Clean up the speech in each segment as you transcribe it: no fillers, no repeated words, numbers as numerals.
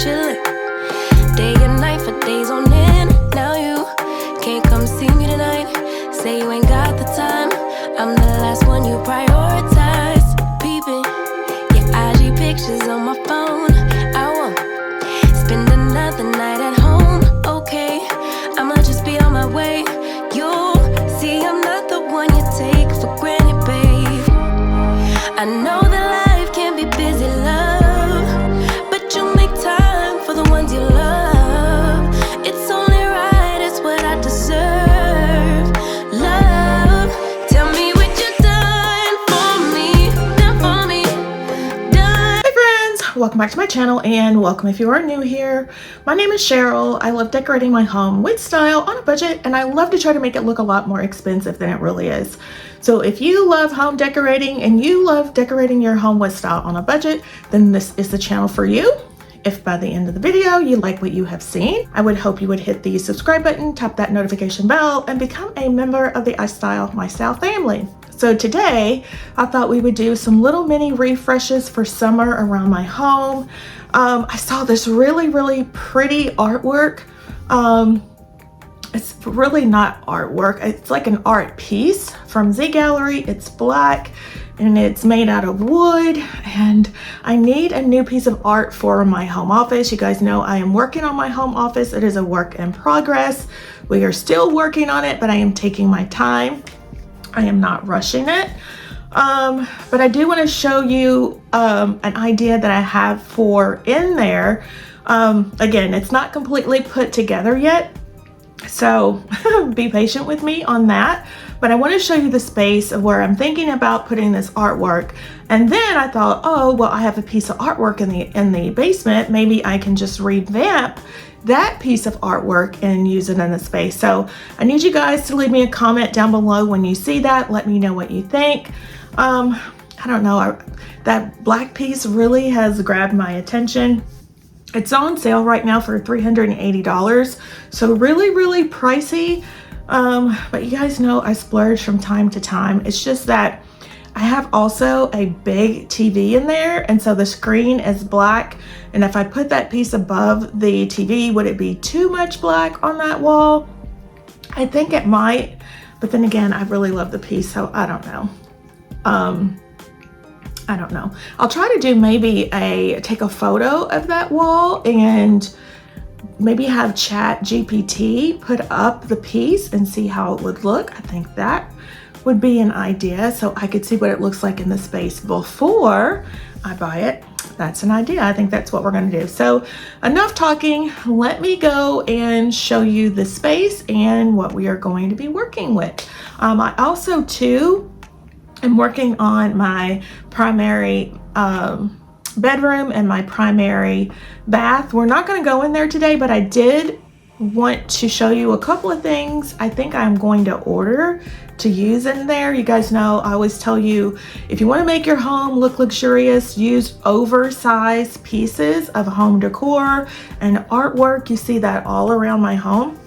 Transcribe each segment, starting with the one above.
chillin'. Day and night for days on end. Now you can't come see me tonight. Say you ain't got the time. I'm the last one you prioritize. Peeping your IG pictures on my phone. I won't spend another night at home. Okay, I'ma just be on my way. You'll see I'm not the one you take for granted, babe. I know that life can be busy, love, but you make time for the ones you love. It's only right, it's what I deserve. Love, tell me what you done for me, done. Hey friends, welcome back to my channel and welcome if you are new here. My name is Cheryl. I love decorating my home with style on a budget, and I love to try to make it look a lot more expensive than it really is. So if you love home decorating and you love decorating your home with style on a budget, then this is the channel for you. If by the end of the video you like what you have seen, I would hope you would hit the subscribe button, tap that notification bell, and become a member of the iStylEMYSTYLE family. So today, I thought we would do some little mini refreshes for summer around my home. I saw this really pretty artwork. It's really not artwork. It's like an art piece from Z Gallery. It's black and it's made out of wood, and I need a new piece of art for my home office. You guys know I am working on my home office. It is a work in progress. We are still working on it, but I am taking my time. I am not rushing it. But I do want to show you an idea that I have for in there. Again, it's not completely put together yet, so be patient with me on that. But I want to show you the space of where I'm thinking about putting this artwork. And then I thought, oh, well, I have a piece of artwork in the basement. Maybe I can just revamp that piece of artwork and use it in the space. So I need you guys to leave me a comment down below when you see that. Let me know what you think. I don't know, that black piece really has grabbed my attention. It's on sale right now for $380, so really pricey. But you guys know I splurge from time to time. It's just that I have also a big TV in there, and so the screen is black, and if I put that piece above the TV, would it be too much black on that wall? I think it might, but then again, I really love the piece, so I don't know. I don't know. I'll try to do maybe take a photo of that wall and maybe have ChatGPT put up the piece and see how it would look. I think that would be an idea, so I could see what it looks like in the space before I buy it. That's an idea. I think that's what we're going to do. So enough talking. Let me go and show you the space and what we are going to be working with. I also too I'm working on my primary bedroom and my primary bath. We're not going to go in there today, but I did want to show you a couple of things I think I'm going to order to use in there. You guys know I always tell you, if you want to make your home look luxurious, use oversized pieces of home decor and artwork. You see that all around my home.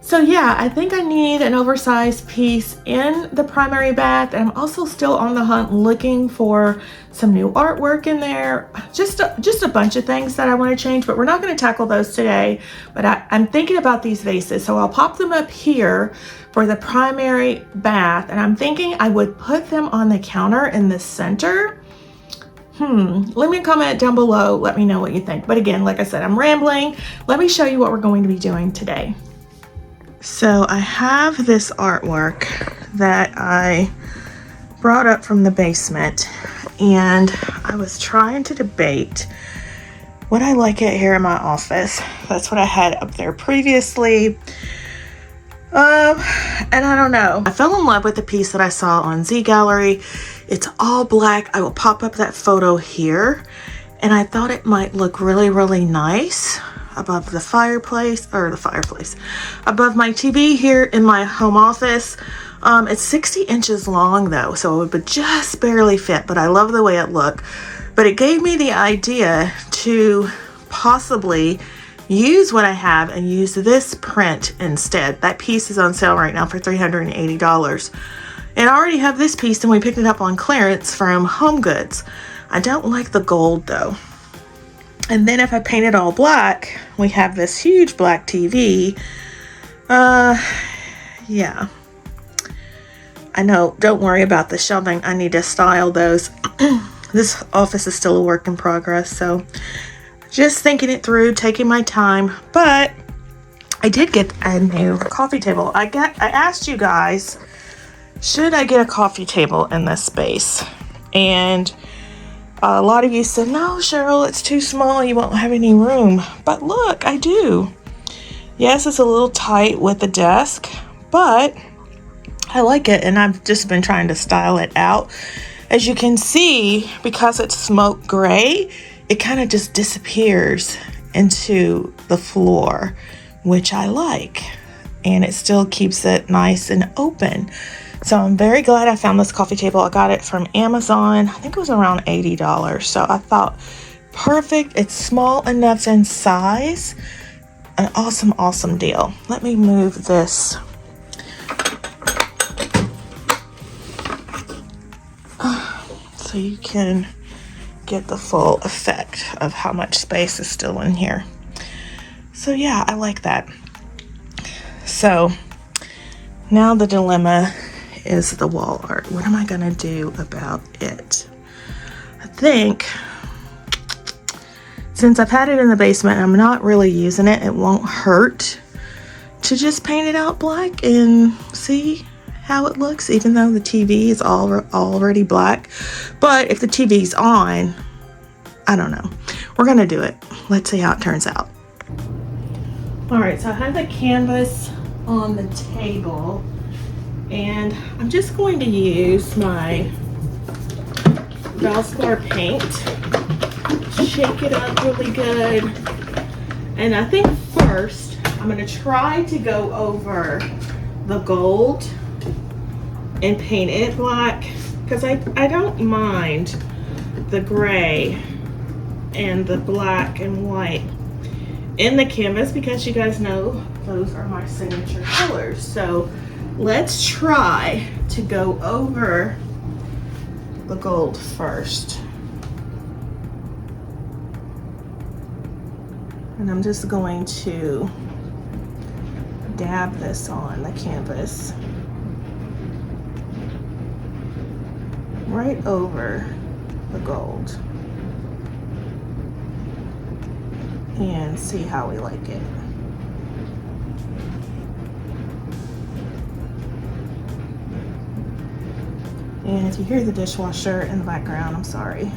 So yeah, I think I need an oversized piece in the primary bath, and I'm also still on the hunt looking for some new artwork in there. Just a bunch of things that I want to change, but we're not going to tackle those today. But I'm thinking about these vases, so I'll pop them up here for the primary bath, and I'm thinking I would put them on the counter in the center. Let me comment down below. Let me know what you think. But again, like I said, I'm rambling. Let me show you what we're going to be doing today. So I have this artwork that I brought up from the basement, and I was trying to debate would I like it here in my office. That's what I had up there previously. And I don't know. I fell in love with the piece that I saw on Z Gallery. It's all black. I will pop up that photo here, and I thought it might look really nice above the fireplace, above my TV here in my home office. It's 60 inches long though, so it would just barely fit, but I love the way it looked. But it gave me the idea to possibly use what I have and use this print instead. That piece is on sale right now for $380. And I already have this piece, and we picked it up on clearance from Home Goods. I don't like the gold though. And then if I paint it all black, we have this huge black TV. Yeah. I know, don't worry about the shelving. I need to style those. This office is still a work in progress, so just thinking it through, taking my time. But I did get a new coffee table. I asked you guys, should I get a coffee table in this space? And a lot of you said, no, Cheryl, it's too small. You won't have any room. But look, I do. Yes, it's a little tight with the desk, but I like it. And I've just been trying to style it out. As you can see, because it's smoke gray, it kind of just disappears into the floor, which I like. And it still keeps it nice and open. So I'm very glad I found this coffee table. I got it from Amazon. I think it was around $80. So I thought, perfect. It's small enough in size. An awesome, awesome deal. Let me move this. So you can get the full effect of how much space is still in here. So yeah, I like that. So now the dilemma is the wall art. What am I gonna do about it? I think since I've had it in the basement, I'm not really using it. It won't hurt to just paint it out black and see how it looks, even though the TV is already black. But if the TV's on, I don't know. We're gonna do it. Let's see how it turns out. All right, so I have the canvas on the table, and I'm just going to use my Valspar paint, shake it up really good. And I think first I'm going to try to go over the gold and paint it black, because I don't mind the gray and the black and white in the canvas, because you guys know those are my signature colors. So let's try to go over the gold first. And I'm just going to dab this on the canvas right over the gold and see how we like it. And if you hear the dishwasher in the background, I'm sorry.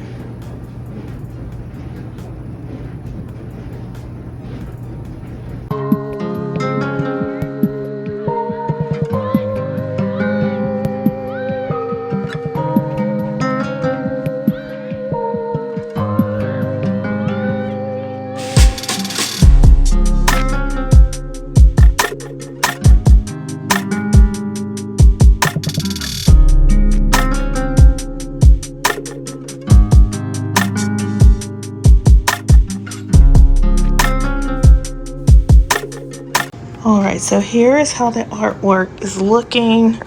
Alright, so here is how the artwork is looking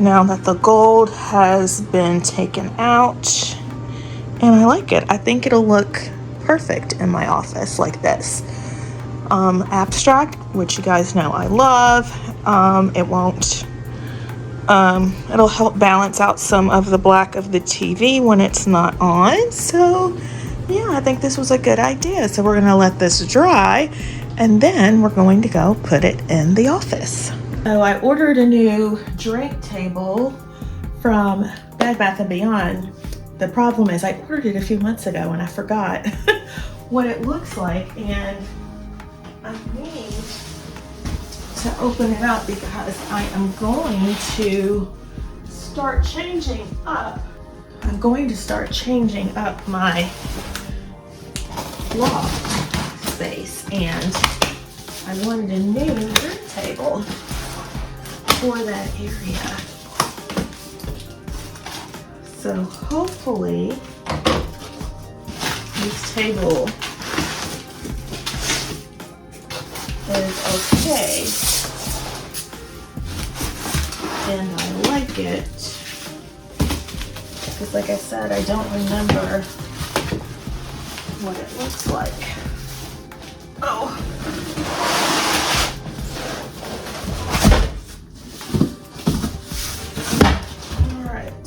now that the gold has been taken out. And I like it. I think it'll look perfect in my office like this. Abstract, which you guys know I love. It won't, it'll help balance out some of the black of the TV when it's not on. So yeah, I think this was a good idea. So we're gonna let this dry, and then we're going to go put it in the office. So I ordered a new drink table from Bed Bath & Beyond. The problem is I ordered it a few months ago and I forgot what it looks like, and I need to open it up because I am going to start changing up. I'm going to start changing up my loft space, and I wanted a new drink table for that area. So hopefully this table is okay, and I like it, because like I said, I don't remember what it looks like. Oh. All right.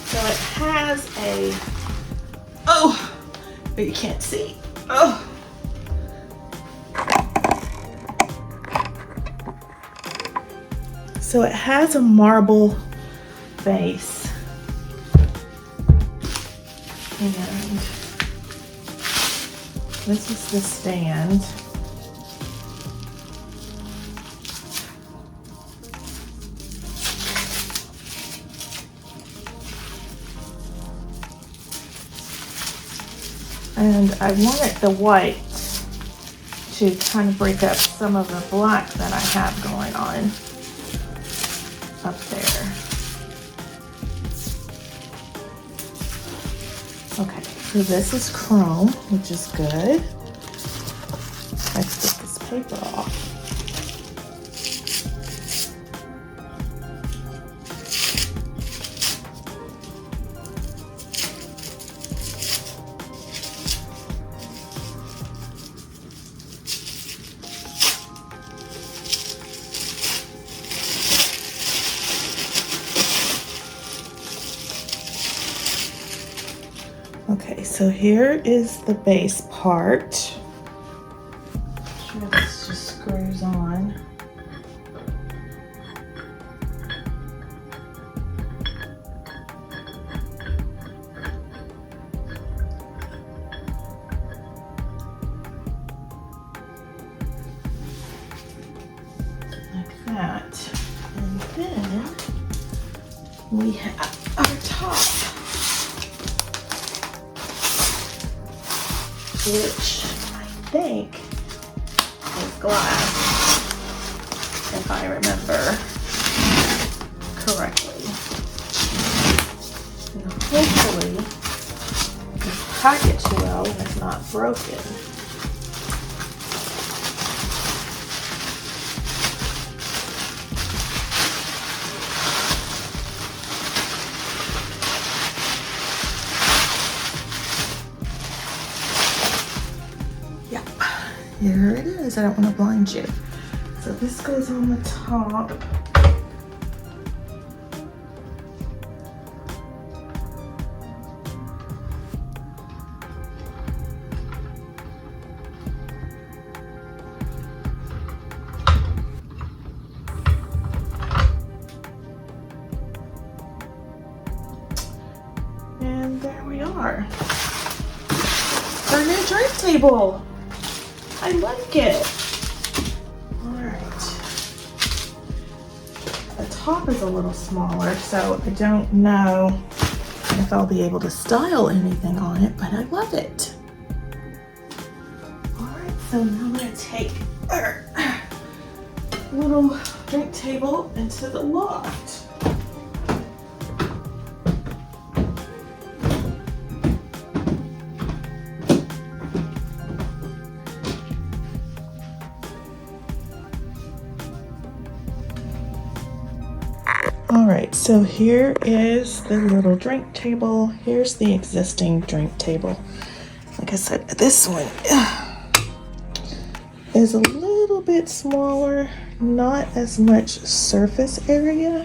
So it has a, oh, but you can't see. Oh. So it has a marble base. And this is the stand. And I wanted the white to kind of break up some of the black that I have going on up there. Okay, so this is chrome, which is good. Let's get this paper off. Okay, so here is the base part. Make sure this just screws on. Like that. And then we have our top, which I think is glass, if I remember correctly. And hopefully it's packaged well and it's not broken. Here it is. I don't want to blind you. So this goes on the top. And there we are. Our new drink table. I like it. All right. The top is a little smaller, so I don't know if I'll be able to style anything on it, but I love it. All right, so now I'm gonna take our little drink table into the loft. All right, so here is the little drink table. Here's the existing drink table. Like I said, this one is a little bit smaller, not as much surface area,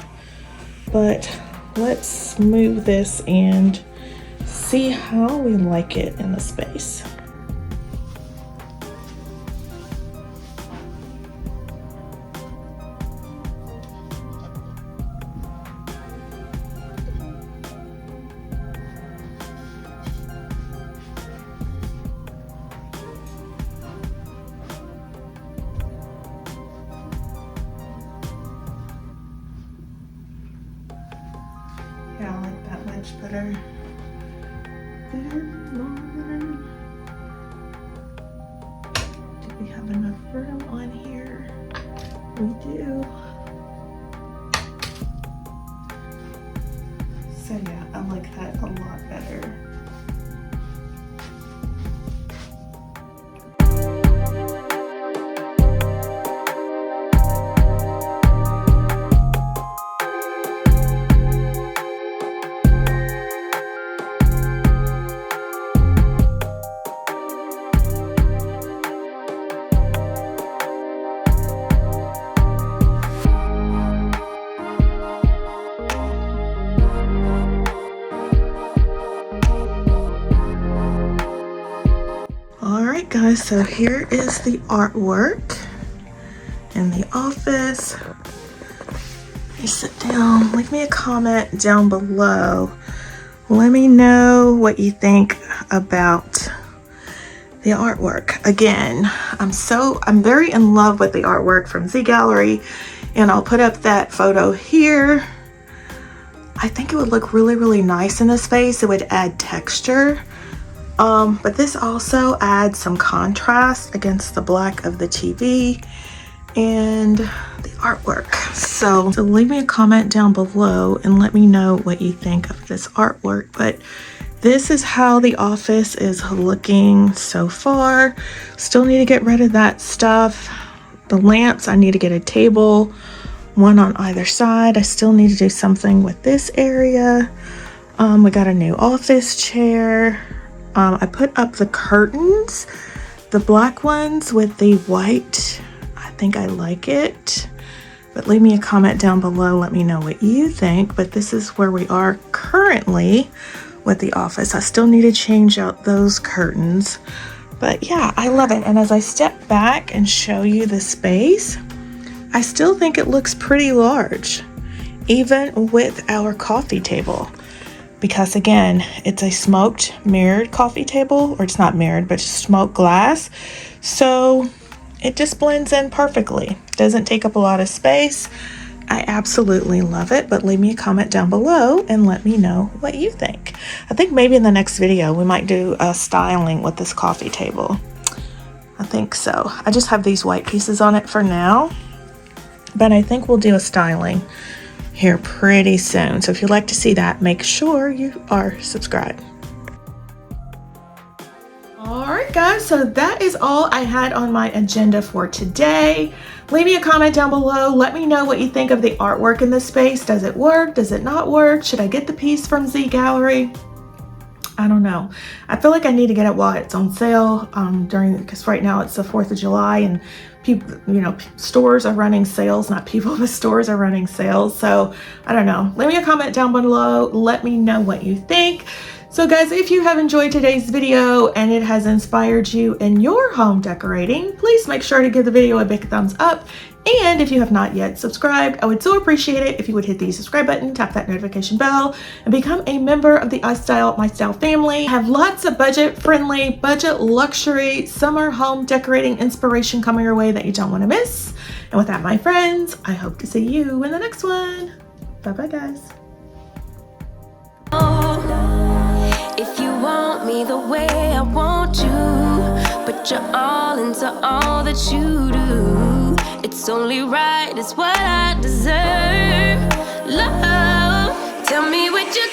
but let's move this and see how we like it in the space. Yeah, I like that much better. Do we have enough room on here? We do. So yeah, I like that a lot better. Alright guys, so here is the artwork in the office. You sit down, leave me a comment down below. Let me know what you think about the artwork. Again, I'm very in love with the artwork from Z Gallery, and I'll put up that photo here. I think it would look really, really nice in this space. It would add texture. But this also adds some contrast against the black of the TV and the artwork. So leave me a comment down below and let me know what you think of this artwork. But this is how the office is looking so far. Still need to get rid of that stuff. The lamps, I need to get a table, one on either side. I still need to do something with this area. We got a new office chair. I put up the curtains, the black ones with the white. I think I like it, but leave me a comment down below. Let me know what you think. But this is where we are currently with the office. I still need to change out those curtains, but yeah, I love it. And as I step back and show you the space, I still think it looks pretty large, even with our coffee table. Because again, it's a smoked mirrored coffee table, or it's not mirrored, but smoked glass. So it just blends in perfectly. Doesn't take up a lot of space. I absolutely love it, but leave me a comment down below and let me know what you think. I think maybe in the next video, we might do a styling with this coffee table. I think so. I just have these white pieces on it for now, but I think we'll do a styling here pretty soon. So if you'd like to see that, make sure you are subscribed. Alright guys, so that is all I had on my agenda for today. Leave me a comment down below. Let me know what you think of the artwork in this space. Does it work? Does it not work? Should I get the piece from Z Gallery? I don't know. I feel like I need to get it while it's on sale because right now it's the 4th of July and people, stores are running sales, not people, but stores are running sales. So I don't know. Leave me a comment down below. Let me know what you think. So guys, if you have enjoyed today's video and it has inspired you in your home decorating, please make sure to give the video a big thumbs up. And if you have not yet subscribed, I would so appreciate it if you would hit the subscribe button, tap that notification bell, and become a member of the iStylEMYSTYLE family. I have lots of budget-friendly, budget luxury, summer home decorating inspiration coming your way that you don't want to miss. And with that, my friends, I hope to see you in the next one. Bye-bye, guys. If you want me the way I want you, but you're all into all that you do, it's only right, it's what I deserve. Love, tell me what you